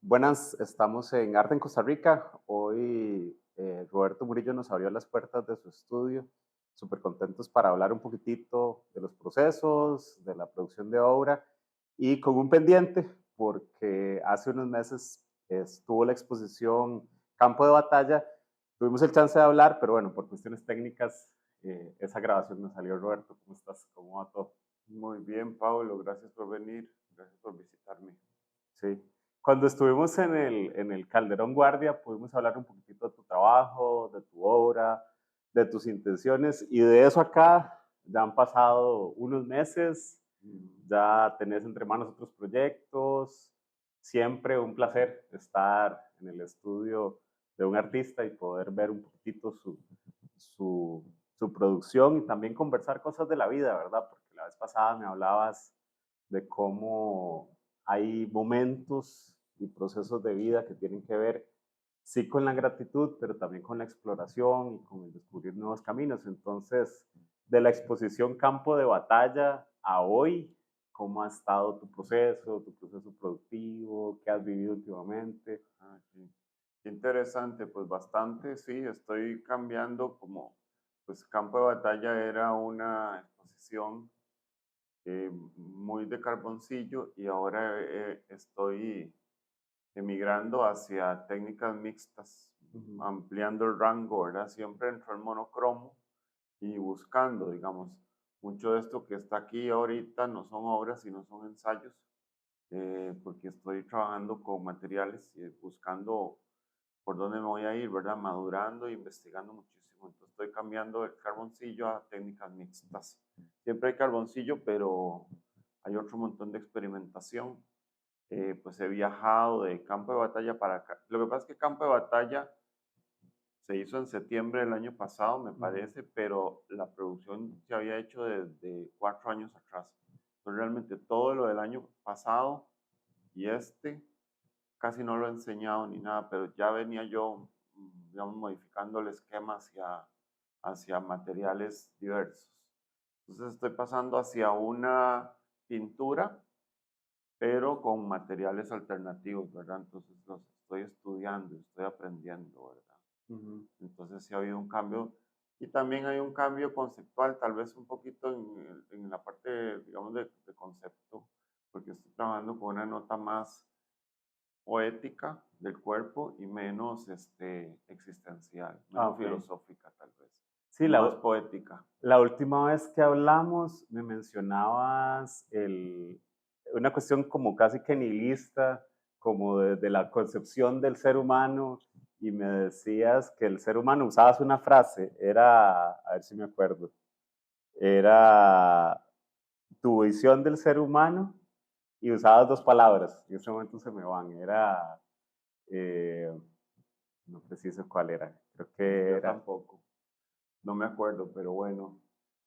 Buenas, estamos en Arte en Costa Rica. Hoy Roberto Murillo nos abrió las puertas de su estudio. Súper contentos para hablar un poquitito de los procesos, de la producción de obra y con un pendiente, porque hace unos meses estuvo la exposición Campo de Batalla. Tuvimos el chance de hablar, pero bueno, por cuestiones técnicas, esa grabación no salió. Roberto, ¿cómo estás? ¿Cómo va todo? Muy bien, Pablo, gracias por venir, gracias por visitarme. Sí. Cuando estuvimos en el Calderón Guardia, pudimos hablar un poquitito de tu trabajo, de tu obra, de tus intenciones, y de eso acá ya han pasado unos meses, ya tenés entre manos otros proyectos. Siempre un placer estar en el estudio de un artista y poder ver un poquitito su, su producción y también conversar cosas de la vida, ¿verdad? Porque la vez pasada me hablabas de cómo hay momentos y procesos de vida que tienen que ver, sí, con la gratitud, pero también con la exploración y con el descubrir nuevos caminos. Entonces, de la exposición Campo de Batalla a hoy, ¿cómo ha estado tu proceso productivo? ¿Qué has vivido últimamente? Sí. Qué interesante, pues bastante, sí, estoy cambiando pues Campo de Batalla era una exposición muy de carboncillo y ahora estoy emigrando hacia técnicas mixtas, Ujú. ampliando el rango, ¿verdad? Siempre entro en monocromo y buscando, digamos, mucho de esto que está aquí ahorita no son obras, sino son ensayos, porque estoy trabajando con materiales y buscando por dónde me voy a ir, ¿verdad? Madurando e investigando muchísimo. Entonces estoy cambiando el carboncillo a técnicas mixtas. Siempre hay carboncillo, pero hay otro montón de experimentación. Pues he viajado de campo de batalla para acá. Lo que pasa es que campo de batalla se hizo en septiembre del año pasado, me Ujú. parece, pero la producción se había hecho desde 4 años atrás. Entonces realmente todo lo del año pasado y casi no lo he enseñado ni nada, pero ya venía yo, digamos, modificando el esquema hacia materiales diversos. Entonces estoy pasando hacia una pintura, pero con materiales alternativos, ¿verdad? Entonces los estoy estudiando, estoy aprendiendo, ¿verdad? Ujú. Entonces sí ha habido un cambio. Y también hay un cambio conceptual, tal vez un poquito en la parte, digamos, de concepto, porque estoy trabajando con una nota más poética del cuerpo y menos existencial, Ah, menos ok. filosófica tal vez, Sí, y más poética. la última vez que hablamos me mencionabas una cuestión como casi que nihilista, como de la concepción del ser humano, y me decías que el ser humano, usabas una frase, era, a ver si me acuerdo, era tu visión del ser humano, y usabas dos palabras, en este momento se me van, era, eh, no preciso cuál era, creo que Yo era, tampoco, no me acuerdo, pero bueno,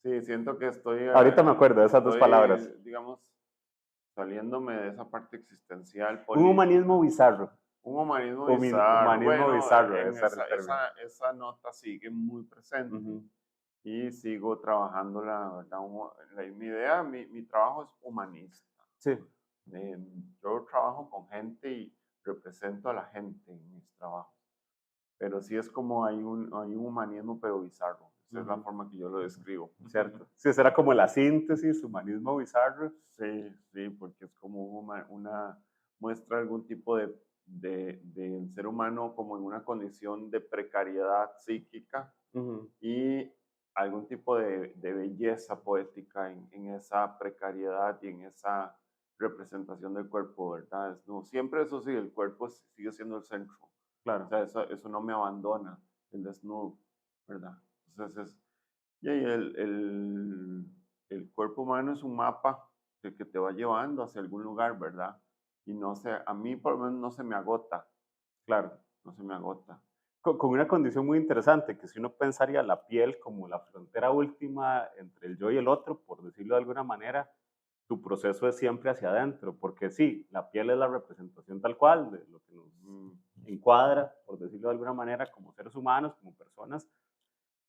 sí, siento que ahorita me acuerdo de esas dos palabras, digamos, saliéndome de esa parte existencial, un humanismo política, bizarro. un humanismo bizarro. Humanismo Bueno, bizarro, en ese era el término. esa nota sigue muy presente Ujú. y sigo trabajando ¿verdad? Mi idea, mi trabajo es humanista. Sí, Eh, yo trabajo con gente y represento a la gente en mis trabajos, pero sí es como hay un humanismo pero bizarro. Esa es la ujú, forma que yo lo describo. cierto. Sí, esa era como la síntesis, humanismo bizarro. Sí, sí, porque es como una muestra algún tipo del ser humano como en una condición de precariedad psíquica Ujú. y algún tipo de belleza poética en esa precariedad y en esa representación del cuerpo, ¿verdad? No, siempre eso sí, el cuerpo sigue siendo el centro. O Claro. sea, eso no me abandona, el desnudo, ¿verdad? Entonces, y ahí el cuerpo humano es un mapa que te va llevando hacia algún lugar, ¿verdad? Y no sé, a mí por lo menos no se me agota, Claro. no se me agota. Con una condición muy interesante, que si uno pensaría la piel como la frontera última entre el yo y el otro, por decirlo de alguna manera, tu proceso es siempre hacia adentro, porque sí, la piel es la representación tal cual de lo que nos Mm, encuadra, por decirlo de alguna manera, como seres humanos, como personas,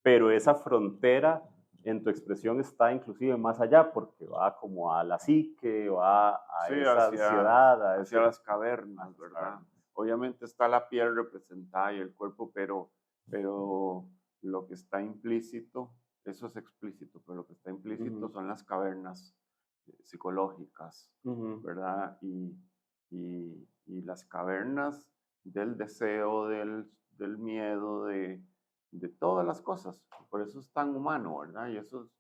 pero esa frontera en tu expresión está inclusive más allá, porque va como a la psique, va a sí, esa hacia, ansiedad, a hacia ese... las cavernas, a ¿verdad? obviamente está la piel representada y el cuerpo, pero lo que está implícito, eso es explícito, pero lo que está implícito Ujú, son las cavernas psicológicas, ujú, ¿verdad? Y las cavernas del deseo, del miedo, de todas las cosas. Por eso es tan humano, ¿verdad? Y eso es,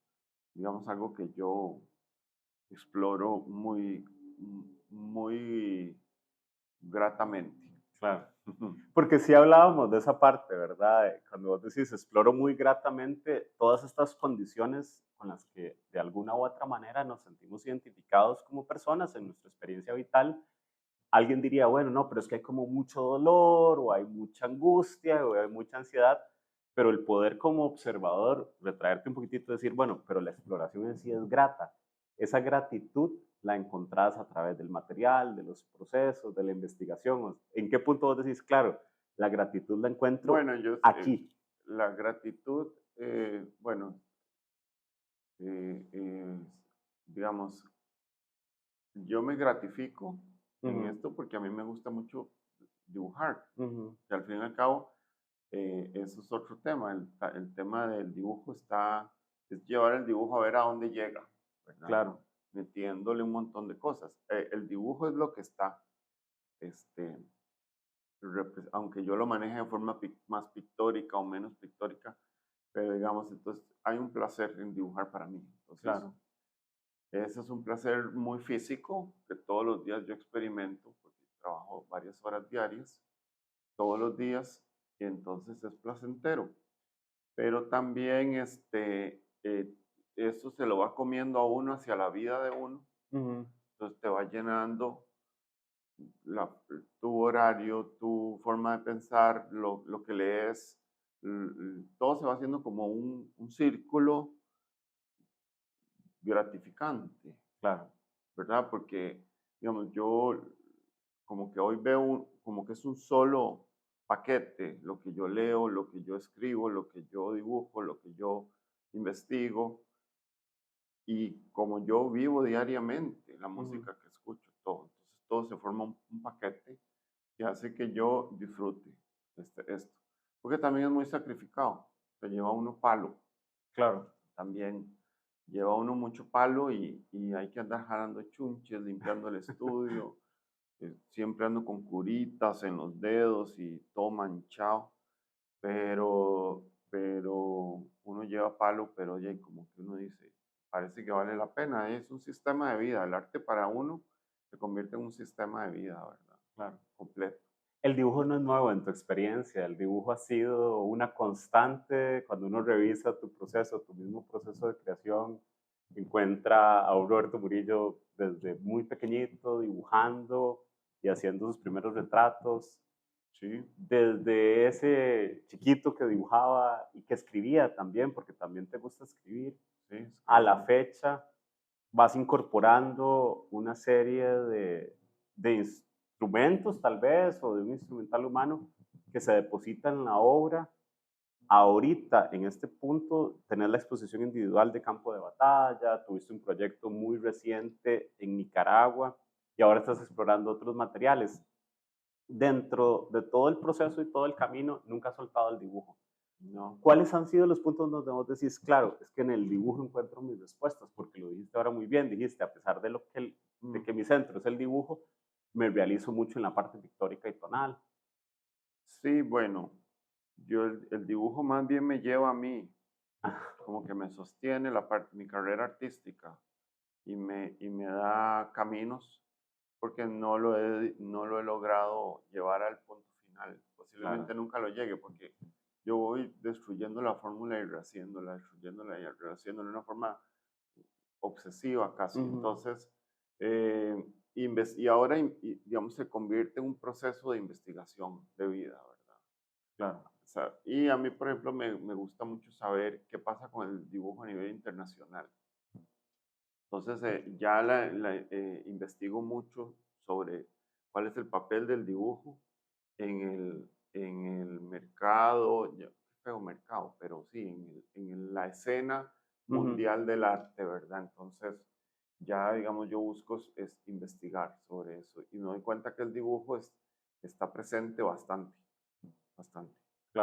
digamos, algo que yo exploro muy gratamente. claro. Porque sí hablábamos de esa parte, ¿verdad? Cuando vos decís, exploro muy gratamente todas estas condiciones con las que de alguna u otra manera nos sentimos identificados como personas en nuestra experiencia vital. Alguien diría, bueno, no, pero es que hay como mucho dolor o hay mucha angustia o hay mucha ansiedad, pero el poder como observador, retraerte un poquitito y decir, bueno, pero la exploración en sí es grata. Esa gratitud la encontrás a través del material, de los procesos, de la investigación. ¿En qué punto vos decís, claro, la gratitud la encuentro Bueno, aquí? la gratitud, bueno, eh, eh, digamos, yo me gratifico en Ujú, esto porque a mí me gusta mucho dibujar. ujú, Y al fin y al cabo, eso es otro tema. El tema del dibujo es llevar el dibujo a ver a dónde llega, ¿verdad? claro, Metiéndole un montón de cosas. El dibujo es lo que está, este, aunque yo lo maneje de forma más pictórica o menos pictórica, pero digamos, entonces hay un placer en dibujar para mí. Entonces, claro. ese es un placer muy físico que todos los días yo experimento porque trabajo varias horas diarias, todos los días, y entonces es placentero. Pero también eso se lo va comiendo a uno hacia la vida de uno, Ujú, entonces te va llenando la- tu horario, tu forma de pensar, lo que lees, todo se va haciendo como un círculo gratificante, claro. ¿verdad? Porque, digamos, yo como que hoy veo como que es un solo paquete, lo que yo leo, lo que yo escribo, lo que yo dibujo, lo que yo investigo, y como yo vivo diariamente la Ujú, música que escucho, todo, entonces todo se forma un paquete que hace que yo disfrute esto. Porque también es muy sacrificado, se lleva uno palo, claro. también lleva uno mucho palo y hay que andar jalando chunches, limpiando el estudio, siempre ando con curitas en los dedos y todo manchado, pero uno lleva palo, pero oye, como que uno dice, parece que vale la pena, es un sistema de vida, el arte para uno se convierte en un sistema de vida, ¿verdad? Claro. Completo. El dibujo no es nuevo en tu experiencia, el dibujo ha sido una constante cuando uno revisa tu proceso, tu mismo proceso de creación, encuentra a un Roberto Murillo desde muy pequeñito dibujando y haciendo sus primeros retratos, Sí, desde ese chiquito que dibujaba y que escribía también, porque también te gusta escribir, sí, a la escribo. fecha vas incorporando una serie de instrumentos tal vez o de un instrumental humano que se deposita en la obra. Ahorita, en este punto, tenés la exposición individual de campo de batalla, tuviste un proyecto muy reciente en Nicaragua y ahora estás explorando otros materiales. Dentro de todo el proceso y todo el camino, nunca has soltado el dibujo. No. ¿Cuáles han sido los puntos donde vos decís, claro, es que en el dibujo encuentro mis respuestas? Porque lo dijiste ahora muy bien, dijiste, a pesar de, de Mm. que mi centro es el dibujo, me realizo mucho en la parte pictórica y tonal. Sí, bueno, yo el dibujo más bien me lleva a mí, como que me sostiene mi carrera artística y me da caminos porque no lo he logrado llevar al punto final. Posiblemente Claro. nunca lo llegue porque yo voy destruyendo la fórmula y destruyéndola y rehaciéndola de una forma obsesiva casi. Ujú, Entonces, y ahora, digamos, se convierte en un proceso de investigación de vida, ¿verdad? claro. O sea, y a mí, por ejemplo, me gusta mucho saber qué pasa con el dibujo a nivel internacional. Entonces, ya investigo mucho sobre cuál es el papel del dibujo en el mercado, feo mercado, pero sí, la escena Ujú, mundial del arte, ¿verdad? Entonces, ya, digamos, yo busco investigar sobre eso y me doy cuenta que el dibujo está presente bastante, bastante.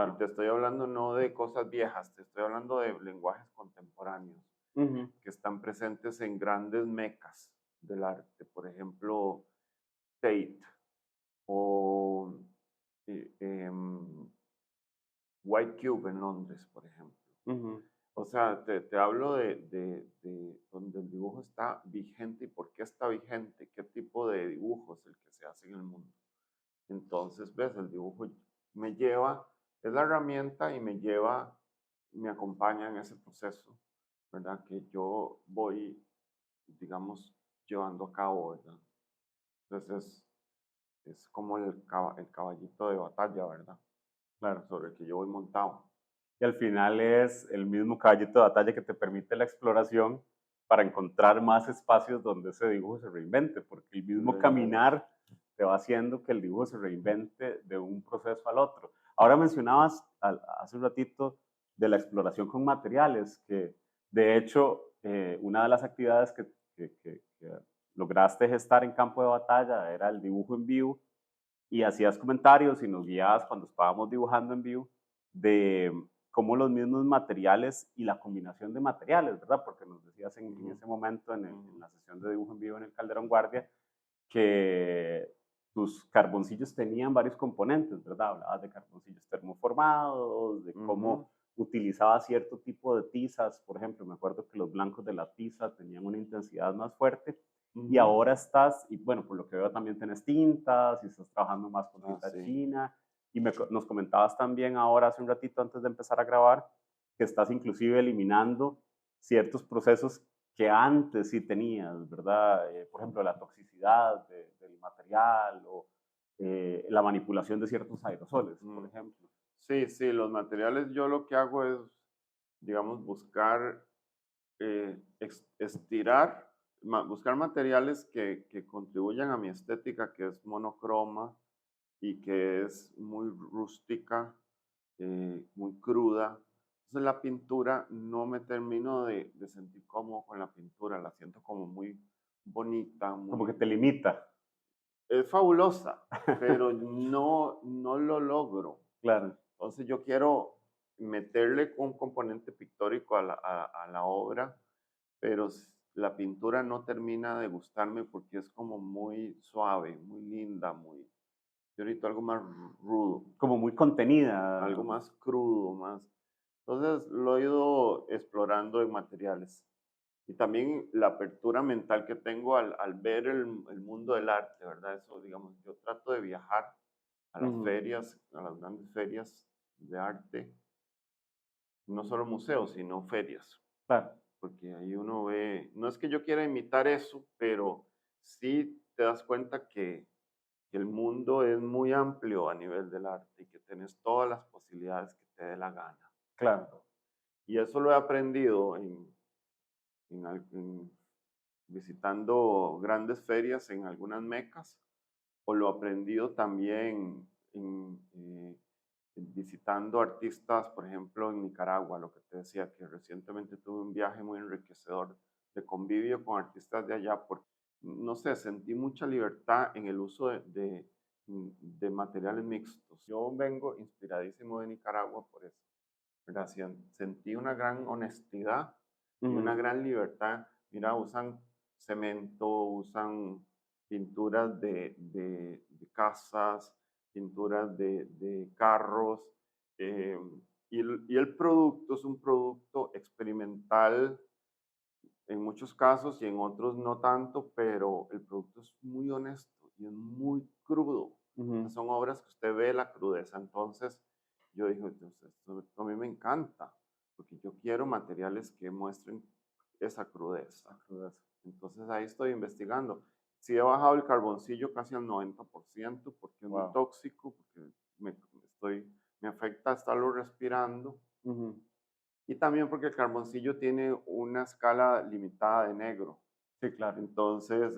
Y Claro. te estoy hablando no de cosas viejas, te estoy hablando de lenguajes contemporáneos Ujú, que están presentes en grandes mecas del arte, por ejemplo, Tate o White Cube en Londres, por ejemplo. ujú. O sea, te hablo de donde el dibujo está vigente y por qué está vigente, qué tipo de dibujo es el que se hace en el mundo. Entonces, ves, el dibujo me lleva, es la herramienta y me lleva, me acompaña en ese proceso, ¿verdad? Que yo voy, digamos, llevando a cabo, ¿verdad? Entonces, es como el caballito de batalla, ¿verdad? Claro. Sobre el que yo voy montado. Y al final es el mismo caballito de batalla que te permite la exploración para encontrar más espacios donde ese dibujo se reinvente, porque el Se mismo reinventa. caminar te va haciendo que el dibujo se reinvente de un proceso al otro. Ahora mencionabas hace un ratito de la exploración con materiales, que de hecho una de las actividades que lograste gestar en campo de batalla era el dibujo en vivo y hacías comentarios y nos guiabas cuando estábamos dibujando en vivo de cómo los mismos materiales y la combinación de materiales, ¿verdad? Porque nos decías en Ujú, ese momento en ujú, la sesión de dibujo en vivo en el Calderón Guardia que tus carboncillos tenían varios componentes, ¿verdad? Hablabas de carboncillos termoformados, de ujú, cómo utilizabas cierto tipo de tizas, por ejemplo, me acuerdo que los blancos de la tiza tenían una intensidad más fuerte y ujú. ahora estás, y bueno, por lo que veo también tienes tintas y estás trabajando más con Ah, tinta sí. china y nos comentabas también ahora hace un ratito antes de empezar a grabar que estás inclusive eliminando ciertos procesos que antes sí tenías, ¿verdad? Por ejemplo, la toxicidad del material o la manipulación de ciertos aerosoles, por Mm. ejemplo. Sí, sí, los materiales yo lo que hago es, digamos, buscar, estirar, buscar materiales que contribuyan a mi estética, que es monocroma y que es muy rústica, muy cruda. Entonces la pintura no me termino de sentir cómodo con la pintura, la siento como muy bonita, Como que muy, te limita. es fabulosa, pero no lo logro. Claro, Entonces yo quiero meterle un componente pictórico a la obra, pero la pintura no termina de gustarme porque es como muy suave, muy linda, muy, yo necesito algo más rudo, como muy contenida. algo más crudo, más. Entonces lo he ido explorando en materiales. Y también la apertura mental que tengo al ver el mundo del arte, ¿verdad? Eso, digamos, yo trato de viajar a las Ujú, ferias, a las grandes ferias de arte, no solo museos, sino ferias, claro, porque ahí uno ve, no es que yo quiera imitar eso, pero sí te das cuenta que el mundo es muy amplio a nivel del arte y que tienes todas las posibilidades que te dé la gana. claro. Y eso lo he aprendido en visitando grandes ferias en algunas mecas, o lo he aprendido también visitando artistas, por ejemplo, en Nicaragua, lo que te decía, que recientemente tuve un viaje muy enriquecedor de convivio con artistas de allá, porque, no sé, sentí mucha libertad en el uso de materiales mixtos. Yo vengo inspiradísimo de Nicaragua por eso, ¿verdad? Sentí una gran honestidad y una Ujú, gran libertad. Mira, usan cemento, usan pinturas de casas, pinturas de carros, eh, y el producto es un producto experimental en muchos casos y en otros no tanto, pero el producto es muy honesto y es muy crudo. ujú, Son obras que usted ve la crudeza. Entonces, yo dije, "Entonces, esto a mí me encanta, porque yo quiero materiales que muestren esa crudeza". Entonces ahí estoy investigando. Sí he bajado el carboncillo casi al 90% porque es muy wow. tóxico, porque me afecta estarlo respirando. Ujú, Y también porque el carboncillo tiene una escala limitada de negro. sí, claro. Entonces,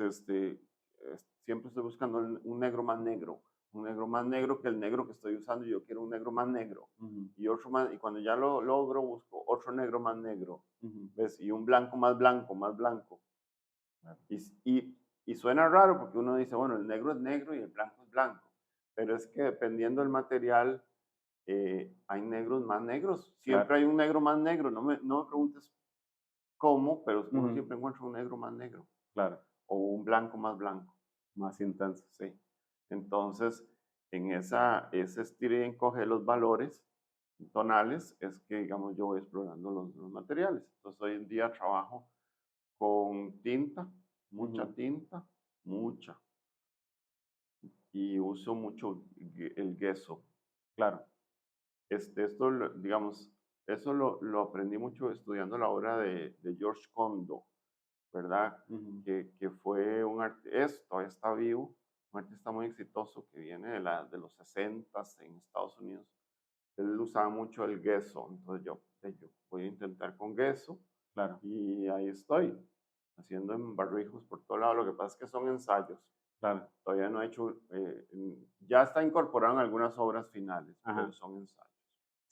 siempre estoy buscando un negro más negro, un negro más negro que el negro que estoy usando. Yo quiero un negro más negro Ujú, y otro más, y cuando ya lo logro, busco otro negro más negro, ujú, ¿ves? Y un blanco más blanco, más blanco. claro. Y, y, y suena raro porque uno dice, bueno, el negro es negro y el blanco es blanco. pero es que dependiendo del material, hay negros más negros. Siempre Claro. hay un negro más negro. No me preguntes cómo, pero uno Ujú. siempre encuentra un negro más negro Claro, o un blanco más blanco. más intenso. Sí. Entonces, en ese estira y encoge de los valores tonales es que, digamos, yo voy explorando los materiales. Entonces, hoy en día trabajo con tinta, mucha Ujú. tinta, mucha, y uso mucho el gesso. Claro. Digamos, eso lo aprendí mucho estudiando la obra de George Condo, ¿verdad? Ujú. Que fue todavía está vivo, un artista muy exitoso que viene de los 60 en Estados Unidos. Él usaba mucho el gesso, entonces yo voy a intentar con gesso Claro, y ahí estoy, haciendo en barrijos por todo lado. Lo que pasa es que son ensayos. claro. Todavía no he hecho, ya está incorporado en algunas obras finales, pero Ajá. son ensayos.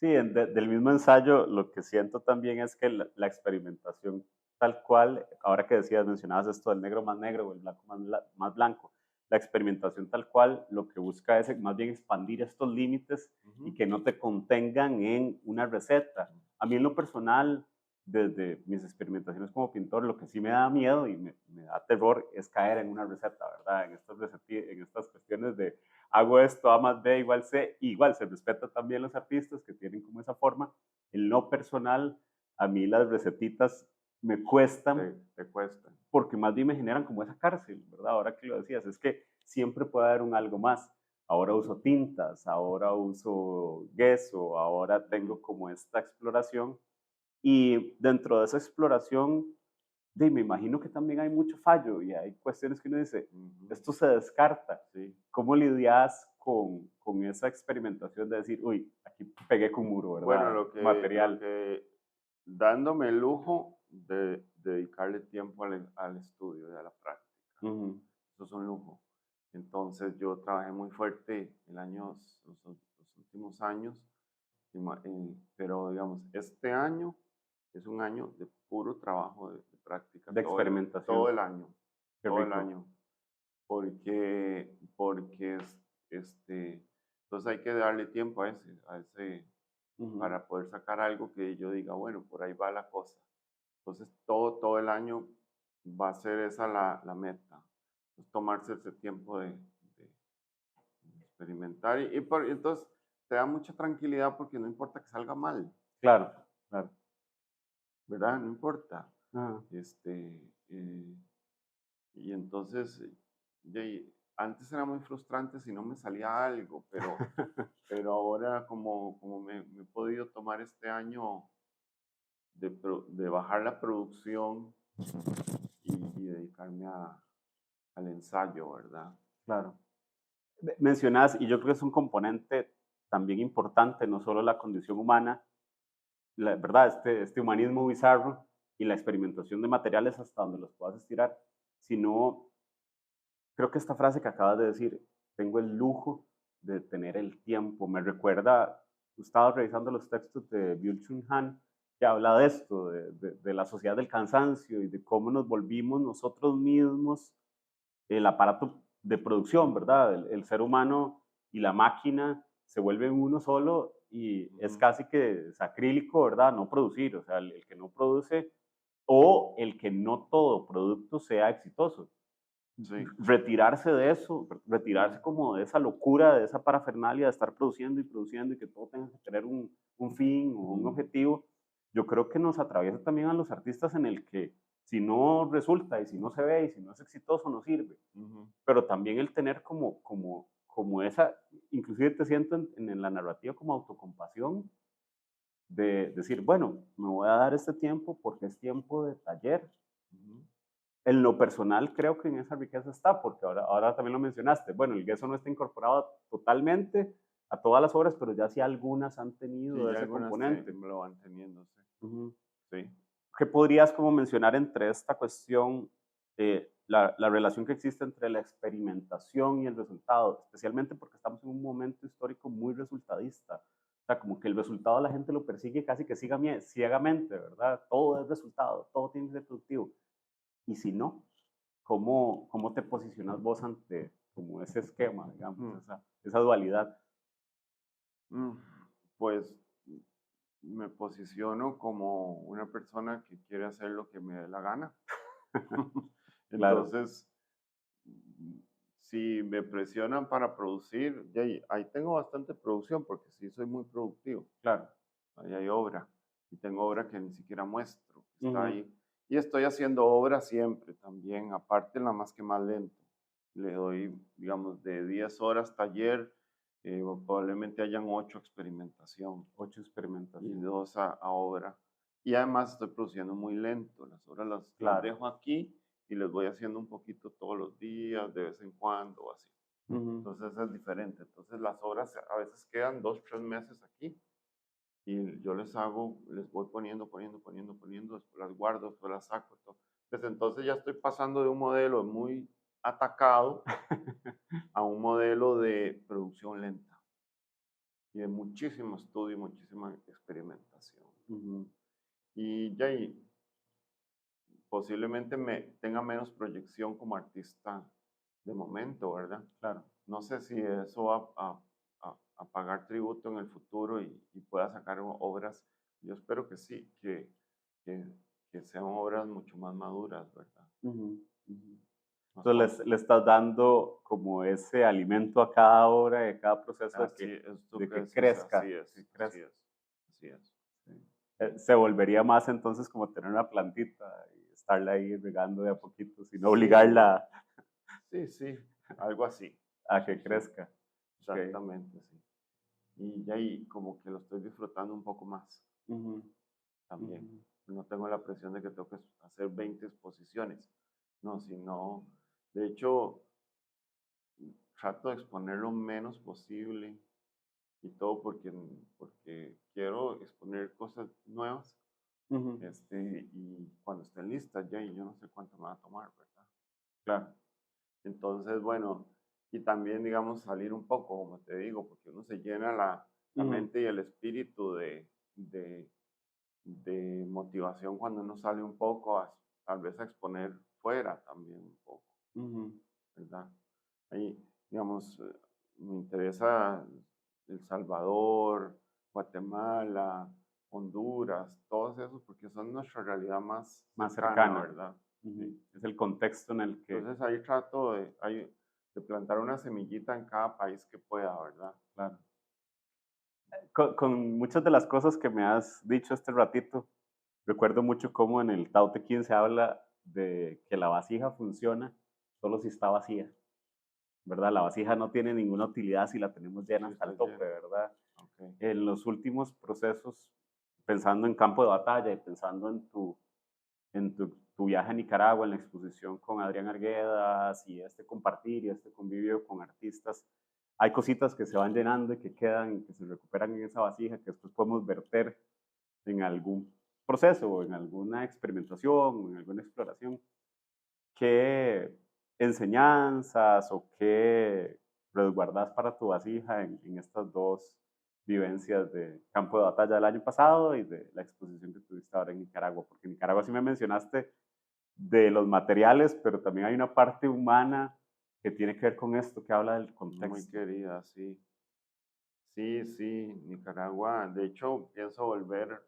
Sí, del mismo ensayo, lo que siento también es que la experimentación tal cual, ahora que decías, mencionabas esto del negro más negro o el blanco más blanco, la experimentación tal cual lo que busca es más bien expandir estos límites y Ujú. que no te contengan en una receta. A mí en lo personal, desde mis experimentaciones como pintor, lo que sí me da miedo y me da terror es caer en una receta, ¿verdad? En estas cuestiones de hago esto, A más B igual C, igual se respeta también los artistas que tienen como esa forma. En lo personal, a mí las recetitas me cuestan Te cuesta. porque más bien me generan como esa cárcel, ¿verdad? Ahora que lo decías, es que siempre puede haber un algo más. Ahora uso tintas, ahora uso gesso, ahora Ujú, tengo como esta exploración y dentro de esa exploración me imagino que también hay mucho fallo y hay cuestiones que uno dice, ujú, esto se descarta. sí. ¿Cómo lidias con esa experimentación de decir, uy, aquí pegué con muro, Bueno, ¿verdad? Material. dándome el lujo de dedicarle tiempo al estudio y a la práctica. Ujú. Eso es un lujo. Entonces yo trabajé muy fuerte los últimos años, pero digamos, este año es un año de puro trabajo de práctica, De todo experimentación. el año, Qué todo el rico. año, porque entonces hay que darle tiempo a ese Ujú. para poder sacar algo que yo diga, bueno, por ahí va la cosa. Entonces, todo el año va a ser esa la meta, es tomarse ese tiempo de experimentar. Entonces, te da mucha tranquilidad porque no importa que salga mal, Claro, claro. ¿verdad? No importa. Ajá. Este, eh, y entonces, antes era muy frustrante si no me salía algo, pero ahora como me he podido tomar este año de bajar la producción y dedicarme al ensayo, ¿verdad? Claro. Mencionas, y yo creo que es un componente también importante, no solo la condición humana, ¿verdad? Este humanismo bizarro y la experimentación de materiales hasta donde los puedas estirar, sino creo que esta frase que acabas de decir, tengo el lujo de tener el tiempo, me recuerda, estaba revisando los textos de Byung-Chul Han, que habla de esto, de la sociedad del cansancio y de cómo nos volvimos nosotros mismos el aparato de producción, ¿verdad? El ser humano y la máquina se vuelven uno solo y es Ujú. casi que sacrílico, ¿verdad? No producir, o sea, el que no produce o el que no todo producto sea exitoso. Sí. Retirarse de eso, retirarse como de esa locura, de esa parafernalia de estar produciendo y produciendo y que todo tenga que tener un fin o un objetivo, yo creo que nos atraviesa también a los artistas en el que si no resulta y si no se ve y si no es exitoso no sirve, Ujú. pero también el tener como esa, inclusive te siento en la narrativa como autocompasión de decir, bueno, me voy a dar este tiempo porque es tiempo de taller, Ujú. en lo personal creo que en esa riqueza está, porque ahora también lo mencionaste, bueno, el gesso no está incorporado totalmente a todas las obras, pero ya sí algunas han Sí, tenido ya ese algunas componente. me lo van teniendo, sí. Ujú. Sí. ¿Qué podrías como mencionar entre esta cuestión, la relación que existe entre la experimentación y el resultado, especialmente porque estamos en un momento histórico muy resultadista? O sea, como que el resultado la gente lo persigue casi que ciegamente, ¿verdad? Todo es resultado, todo tiene que ser productivo. Y si no, ¿cómo te posicionas vos como ese esquema, digamos, Mm. esa dualidad. Mm, Pues me posiciono como una persona que quiere hacer lo que me dé la gana. Claro, Entonces, si me presionan para producir, ya ahí tengo bastante producción porque sí soy muy productivo. claro. Ahí hay obra. Y tengo obra que ni siquiera muestro, que está Ujú, ahí. Y estoy haciendo obra siempre también, aparte la más que más lento. Le doy, digamos, de 10 horas taller, probablemente hayan 8 experimentación 8 y experimentación. 2 a obra. Y además estoy produciendo muy lento. Las obras las Claro. dejo aquí y les voy haciendo un poquito todos los días, de vez en cuando, o así. Ujú, Entonces es diferente. Entonces las obras a veces quedan 2, 3 meses aquí y yo les voy poniendo, después las guardo, después las saco. Desde entonces ya estoy pasando de un modelo muy atacado a un modelo de producción lenta y de muchísimo estudio y muchísima experimentación. ujú, Y ya ahí posiblemente me tenga menos proyección como artista de momento, ¿verdad? claro. No sé si eso va a pagar tributo en el futuro y pueda sacar obras. Yo espero que sí, que, que sean obras mucho más maduras, ¿verdad? Ujú, ujú. Más Entonces le estás dando como ese alimento a cada obra, a cada proceso así, esto de que que decís, así crezca, es, que así crezca. es, así es. Sí. Sí, Se volvería más entonces como tener una plantita y estarla ahí regando de a poquito, sin sí, obligarla sí, algo así. a Sí, que sí, crezca. Ok. exactamente, sí. Y ya ahí como que lo estoy disfrutando un poco más Ujú, también. ujú, No tengo la presión de que tengo que hacer 20 exposiciones. No, sino, de hecho, trato de exponer lo menos posible y todo porque quiero exponer cosas nuevas ujú. y cuando estén listas ya, y yo no sé cuánto me va a tomar, ¿verdad? Claro. Entonces, bueno, y también, digamos, salir un poco, como te digo, porque uno se llena la Ujú, mente y el espíritu de, de motivación cuando uno sale un poco, tal vez a exponer fuera también un poco, ujú. ¿verdad? Ahí, digamos, me interesa El Salvador, Guatemala, Honduras, todos esos, porque son nuestra realidad más Más cercana, cercana. ¿verdad? Ujú. Sí. Es el contexto en el que, Entonces ahí trato de plantar una semillita en cada país que pueda, ¿verdad? claro. Con muchas de las cosas que me has dicho este ratito, recuerdo mucho cómo en el Tao Te Ching se habla de que la vasija funciona solo si está vacía, ¿verdad? La vasija no tiene ninguna utilidad si la tenemos llena Sí, hasta está el tope, lleno. ¿verdad? Ok. En los últimos procesos, pensando en campo de batalla y pensando tu viaje a Nicaragua, en la exposición con Adrián Arguedas y este compartir y este convivio con artistas, hay cositas que se van llenando y que quedan y que se recuperan en esa vasija que después podemos verter en algún proceso o en alguna experimentación o en alguna exploración. ¿Qué enseñanzas o qué resguardas para tu vasija en estas dos vivencias de campo de batalla del año pasado y de la exposición que tuviste ahora en Nicaragua? Porque en Nicaragua sí me mencionaste de los materiales, pero también hay una parte humana que tiene que ver con esto, que habla del Muy contexto. querida, sí. Sí, sí, Nicaragua. De hecho, pienso volver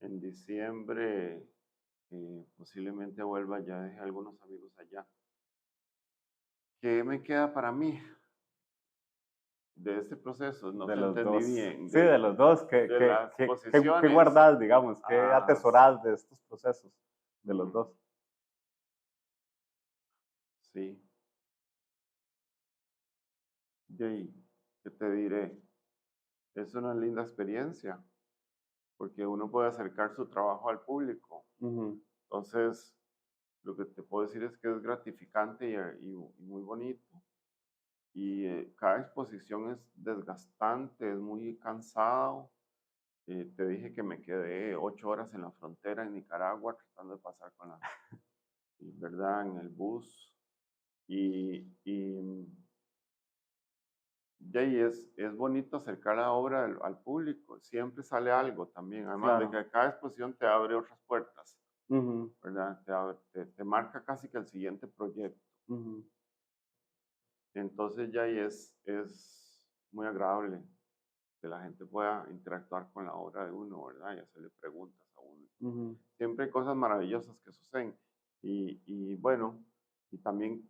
en diciembre. Posiblemente vuelva, ya dejé algunos amigos allá. ¿Qué me queda para mí de este proceso? No De te los entendí dos. bien. Sí, de los dos. De las Qué posiciones. guardas, digamos? ¿Qué Ah, atesoras de estos procesos? De los mm, dos. sí. Y ahí, ¿qué te diré? Es una linda experiencia porque uno puede acercar su trabajo al público. Ujú, Entonces, lo que te puedo decir es que es gratificante y muy bonito. Y cada exposición es desgastante, es muy cansado. Te dije que me quedé 8 horas en la frontera en Nicaragua tratando de pasar ¿verdad? En el bus. Y de ahí es bonito acercar la obra al público. Siempre sale algo también. Además de claro. que cada exposición te abre otras puertas, Ujú, ¿verdad? Te marca casi que el siguiente proyecto. ujú. Entonces ya ahí es muy agradable que la gente pueda interactuar con la obra de uno, ¿verdad? Y hacerle preguntas a uno. Ujú. Siempre hay cosas maravillosas que suceden. Y bueno, y también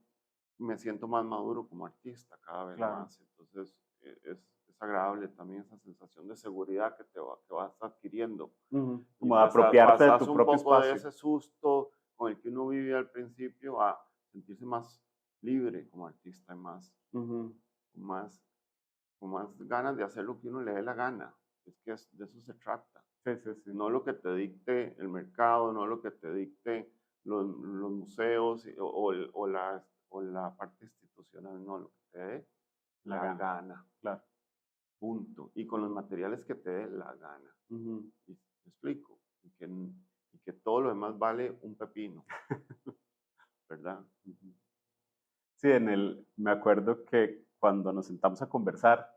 me siento más maduro como artista cada vez Claro. más. Entonces, es agradable también esa sensación de seguridad que vas adquiriendo. Ujú. Y Como de apropiarte de pasas tu un propio poco de espacio. ese susto con el que uno vivía al principio a sentirse más libre como artista y Ujú. más, con más ganas de hacer lo que uno le dé la gana. Es que de eso se trata. Sí, sí, sí. No lo que te dicte el mercado, no lo que te dicte los museos o la parte institucional, no, lo que te dé La la gana. gana, Claro. punto. Y con los materiales que te dé la gana. Ujú. Y me explico. Y que todo lo demás vale un pepino, ¿verdad? Ujú. Sí, me acuerdo que cuando nos sentamos a conversar,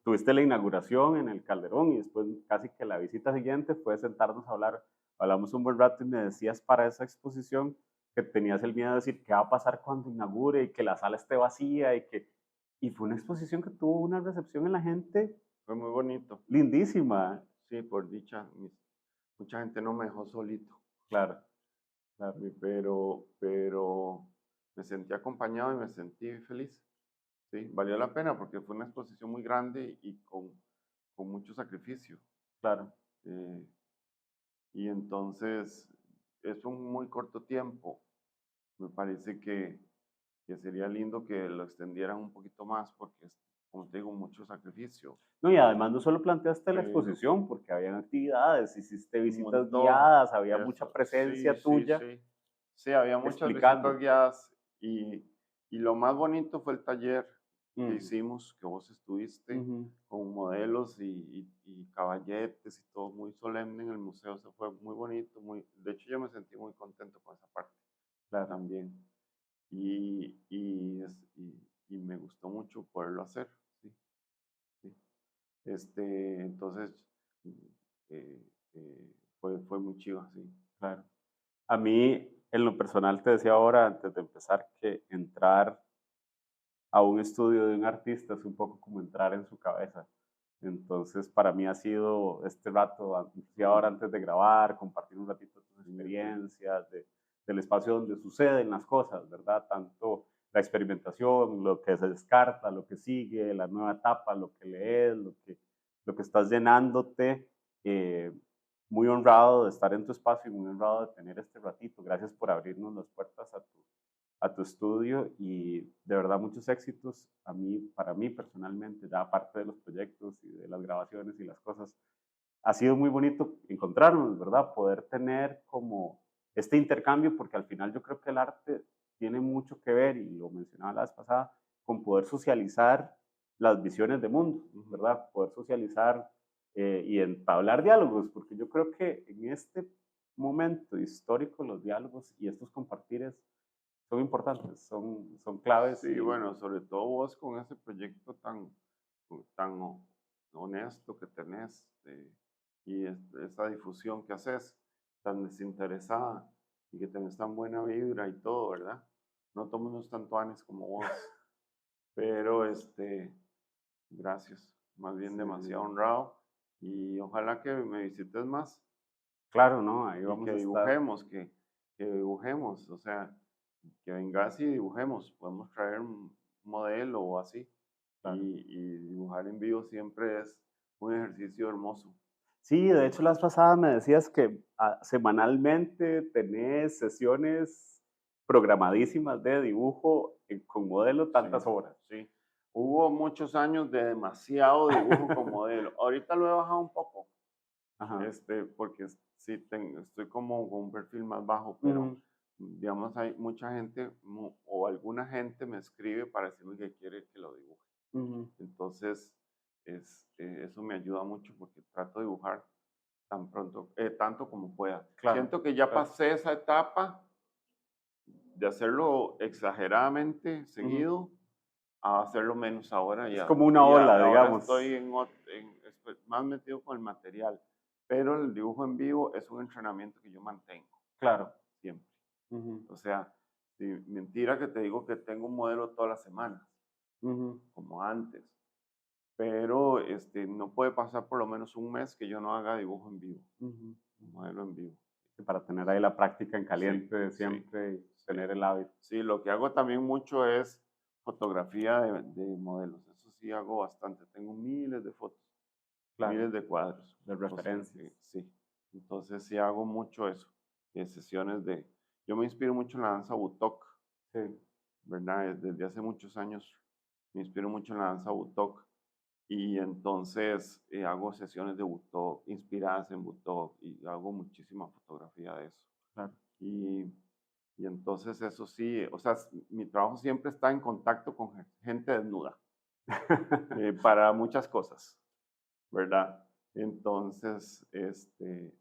tuviste la inauguración en el Calderón y después casi que la visita siguiente fue sentarnos a hablar. Hablamos un buen rato y me decías para esa exposición que tenías el miedo de decir qué va a pasar cuando inaugure y que la sala esté vacía y fue una exposición que tuvo una recepción en la gente Fue muy bonito. lindísima. Sí, por dicha, mucha gente no me dejó solito. Claro, claro. Pero me sentí acompañado y me sentí feliz. Sí, valió la pena porque fue una exposición muy grande y con mucho sacrificio. Claro. eh, y entonces es un muy corto tiempo. Me parece que sería lindo que lo extendieran un poquito más porque es, como te digo, mucho sacrificio. No, y además no solo planteaste la Pero exposición, porque habían actividades, hiciste un visitas montón, guiadas, había mucha eso, sí, presencia sí, tuya sí. Sí, había muchas visitas explicando. guiadas y lo más bonito fue el taller que Ujú, hicimos, que vos estuviste ujú. con modelos y caballetes y todo muy solemne en el museo. Se fue muy bonito, de hecho yo me sentí muy contento con esa parte Claro. también. Y me gustó mucho poderlo hacer. Sí, sí. Entonces, eh, fue muy chido, sí. Claro. A mí, en lo personal, te decía ahora, antes de empezar, que entrar a un estudio de un artista es un poco como entrar en su cabeza. Entonces, para mí ha sido este rato, inclusive ahora antes de grabar, compartir un ratito tus experiencias, del espacio donde suceden las cosas, ¿verdad? Tanto la experimentación, lo que se descarta, lo que sigue, la nueva etapa, lo que lees, lo que estás llenándote. eh, Muy honrado de estar en tu espacio y muy honrado de tener este ratito. Gracias por abrirnos las puertas a tu estudio y de verdad muchos éxitos para mí personalmente, ya aparte de los proyectos y de las grabaciones y las cosas. Ha sido muy bonito encontrarnos, ¿verdad? Poder tener como este intercambio, porque al final yo creo que el arte tiene mucho que ver, y lo mencionaba la vez pasada, con poder socializar las visiones de mundo, Ujú. ¿verdad? Poder socializar y entablar diálogos, porque yo creo que en este momento histórico los diálogos y estos compartires son importantes, son claves Sí, y bueno, sobre todo vos con ese proyecto tan honesto que tenés y esa difusión que haces tan desinteresada y que tenés tan buena vibra y todo, ¿verdad? No todo el mundo es tan tuanes como vos, pero gracias, más bien demasiado sí, honrado y ojalá que me visites más claro, ¿no? Ahí y vamos a estar. que dibujemos, o sea, que vengas y dibujemos, podemos traer un modelo o así, Claro. y dibujar en vivo siempre es un ejercicio hermoso. Sí, de hecho, las pasadas me decías que semanalmente tenés sesiones programadísimas de dibujo con modelo Sí, tantas horas. sí. Hubo muchos años de demasiado dibujo con modelo. Ahorita lo he bajado un poco, Ajá. porque sí estoy como con un perfil más bajo, pero Ujú, digamos hay mucha gente o alguna gente me escribe para decirme que quiere que lo dibuje. ujú. Entonces, eso me ayuda mucho porque trato de dibujar tanto como pueda. Claro, Siento que ya claro. pasé esa etapa de hacerlo exageradamente Ujú. seguido a hacerlo menos ahora. Es como una ola, Ahora digamos. estoy más metido con el material, pero el dibujo en vivo es un entrenamiento que yo mantengo Claro. siempre. Ujú. O sea, Sí, mentira que te digo que tengo un modelo todas las semanas, Ujú, como antes, pero no puede pasar por lo menos un mes que yo no haga dibujo en vivo, ujú. un modelo en vivo. Sí, para tener ahí la práctica en Sí, caliente sí, siempre y sí. tener el hábito. Sí, lo que hago también mucho es fotografía de modelos. Eso sí hago bastante. Tengo miles de fotos, Claro, miles de cuadros. de O sea referencias. que sí. Entonces sí hago mucho eso. Sesiones de... Yo me inspiro mucho en la danza Butok, Sí, ¿verdad? Desde hace muchos años me inspiro mucho en la danza Butok. Y entonces hago sesiones de Butok, inspiradas en Butok, y hago muchísima fotografía de eso. claro. Y, y entonces eso sí, o sea, mi trabajo siempre está en contacto con gente desnuda para muchas cosas, ¿verdad? Entonces,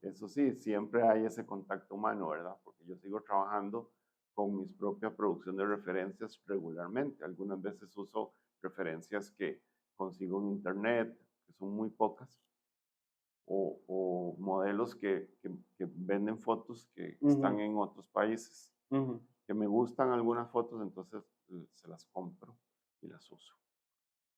eso sí, siempre hay ese contacto humano, ¿verdad? Porque yo sigo trabajando con mi propia producción de referencias regularmente. Algunas veces uso referencias que consigo en internet, que son muy pocas, o modelos que venden fotos que están Ujú, en otros países, ujú, que me gustan algunas fotos, entonces se las compro y las uso.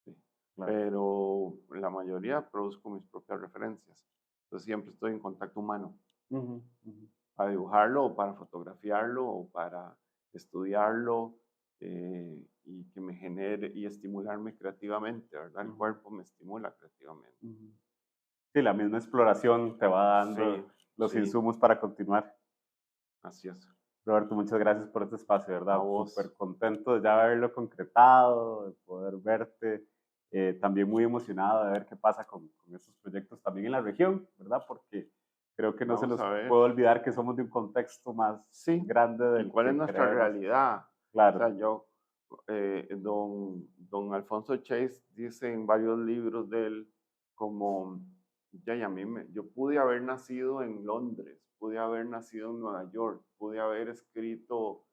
Sí. claro. Pero la mayoría produzco mis propias referencias. Entonces siempre estoy en contacto humano Ujú, ujú. para dibujarlo o para fotografiarlo o para estudiarlo y que me genere y estimularme creativamente, ¿verdad? El Ujú, cuerpo me estimula creativamente. ujú. Sí, la misma exploración te va Sí, dando los sí, insumos para continuar. así es. Roberto, muchas gracias por este espacio, A ¿verdad? vos. Súper contento de ya haberlo concretado, de poder verte. También muy emocionado de ver qué pasa con estos proyectos también en la región, ¿verdad? Porque creo que no se Vamos nos a ver. puede olvidar que somos de un contexto más Sí, grande ¿y del cuál es que nuestra creemos. realidad? O sea, Claro. don Alfonso Chase dice en varios libros de él, como, ya, y yo pude haber nacido en Londres, pude haber nacido en Nueva York, pude haber escrito,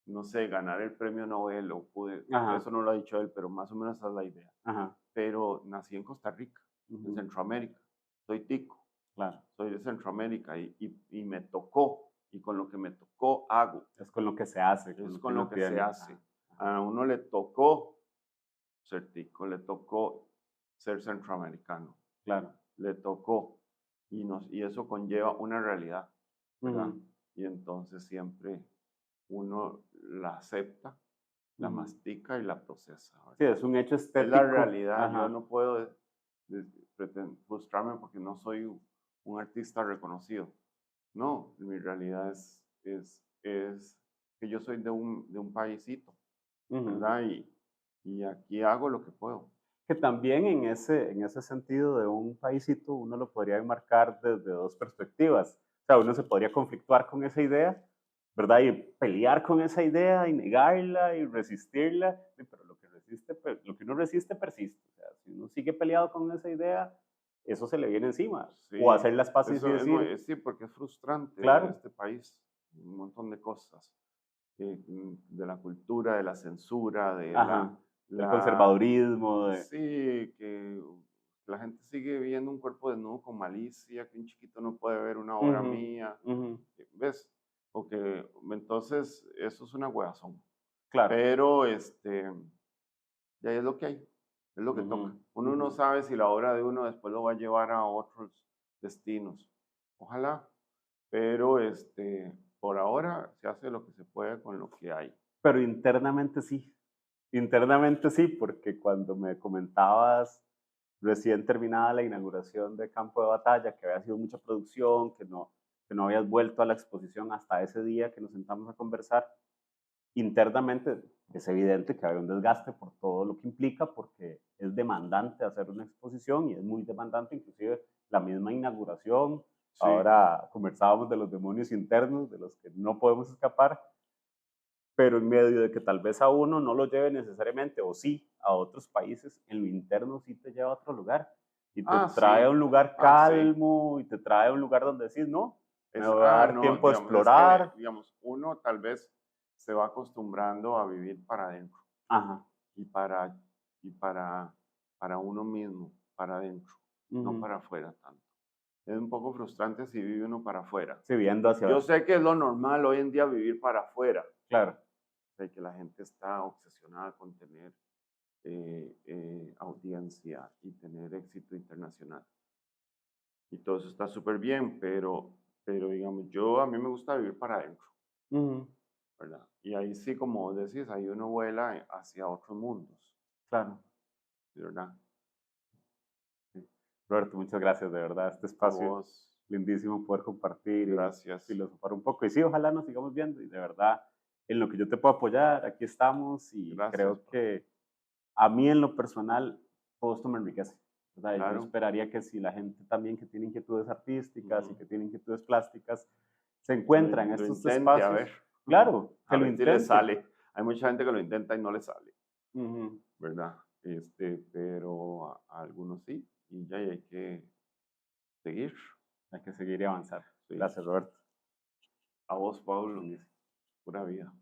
no sé, ganar el premio Nobel, o pude, Ajá, eso no lo ha dicho él, pero más o menos esa es la idea. ajá. Pero nací en Costa Rica, en Ujú, Centroamérica, soy tico, claro. soy de Centroamérica y me tocó, y con lo que me tocó hago, Es con lo que se hace, con es lo que con lo uno que se tiene. hace. Ajá, ajá. A uno le tocó ser tico, le tocó ser centroamericano, Claro. le tocó, y eso conlleva una realidad, ¿verdad? Ujú, Y entonces siempre uno la acepta, la ujú. mastica y la procesa, Sí, ¿verdad? es un hecho Es la estético. realidad, yo Ajá. no puedo frustrarme porque no soy un artista reconocido. No, mi realidad es que yo soy de un paísito, Ujú. ¿verdad? Y aquí hago lo que puedo. Que también en ese sentido de un paísito uno lo podría enmarcar desde dos perspectivas. O sea, uno se podría conflictuar con esa idea, ¿verdad? Y pelear con esa idea y negarla y resistirla, pero lo que uno resiste persiste. O sea, si uno sigue peleado con esa idea, eso se le viene encima. O Sí, hacer las paces y eso es decir, sí, porque es frustrante claro, este país, un montón de cosas, de la cultura, de la censura, de ajá, el la, conservadurismo, de, sí, que la gente sigue viendo un cuerpo desnudo con malicia, que un chiquito no puede ver una obra ujú, mía, ujú, ¿ves? Entonces, eso es una huevazón. claro, Pero, ya es lo que hay, es lo que ujú, toca. Uno ujú. no sabe si la obra de uno después lo va a llevar a otros destinos. Ojalá, pero por ahora se hace lo que se puede con lo que hay. Pero internamente sí, porque cuando me comentabas recién terminada la inauguración de Campo de Batalla, que había sido mucha producción, que no habías vuelto a la exposición hasta ese día que nos sentamos a conversar, internamente es evidente que había un desgaste por todo lo que implica, porque es demandante hacer una exposición y es muy demandante inclusive la misma inauguración. Sí, Ahora conversábamos de los demonios internos, de los que no podemos escapar, pero en medio de que tal vez a uno no lo lleve necesariamente, o sí, a otros países, en lo interno sí te lleva a otro lugar y te trae a sí, un lugar sí. calmo y te trae a un lugar donde decís, no, me voy a dar No, tiempo a digamos, es que, explorar. digamos, uno tal vez se va acostumbrando a vivir para adentro Ajá. y para uno mismo, para adentro, no Ujú. para afuera tanto. Es un poco frustrante si vive uno para afuera. Sí, viendo Yo hacia, sé que es lo normal hoy en día vivir para afuera, claro, sea, que la gente está obsesionada con tener audiencia y tener éxito internacional. Y todo eso está súper bien, pero digamos, a mí me gusta vivir para adentro, Ujú, ¿verdad? Y ahí sí, como vos decís, ahí uno vuela hacia otros mundos, claro. ¿verdad? Sí. Roberto, muchas gracias, de verdad. Este A espacio vos, lindísimo poder compartir y gracias. filosofar un poco. Y sí, ojalá nos sigamos viendo. Y de verdad, en lo que yo te puedo apoyar, aquí estamos. Y Gracias, creo que a mí en lo personal, todo esto me enriquece. O sea, yo claro. esperaría que si la gente también que tiene inquietudes artísticas y Ujú. que tiene inquietudes plásticas, se Lo, encuentra en lo estos intente, a ver. espacios, claro, que A lo ver si le intente. sale. Hay mucha gente que lo intenta y no le sale, Ujú. ¿verdad? Pero a algunos sí, y ya hay que seguir. Hay que seguir y avanzar. Sí. Gracias, Roberto. A vos, Pablo, pura vida.